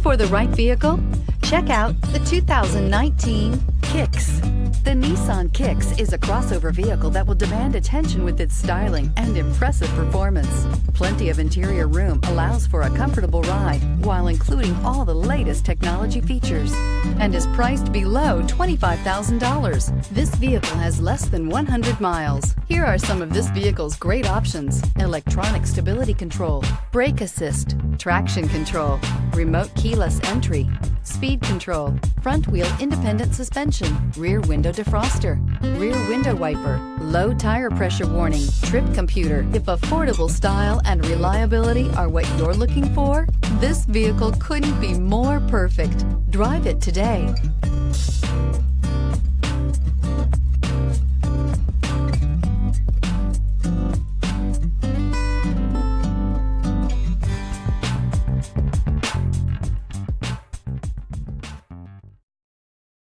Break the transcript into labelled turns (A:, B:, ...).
A: for the right vehicle? Check out the 2019 Kicks. The Nissan Kicks is a crossover vehicle that will demand attention with its styling and impressive performance. Plenty of interior room allows for a comfortable ride while including all the latest technology features and is priced below $25,000. This vehicle has less than 100 miles. Here are some of this vehicle's great options: electronic stability control, brake assist, traction control, remote keyless entry, speed control, front wheel independent suspension, rear window defroster, rear window wiper, low tire pressure warning, trip computer. If affordable style and reliability are what you're looking for, this vehicle couldn't be more perfect. Drive it today.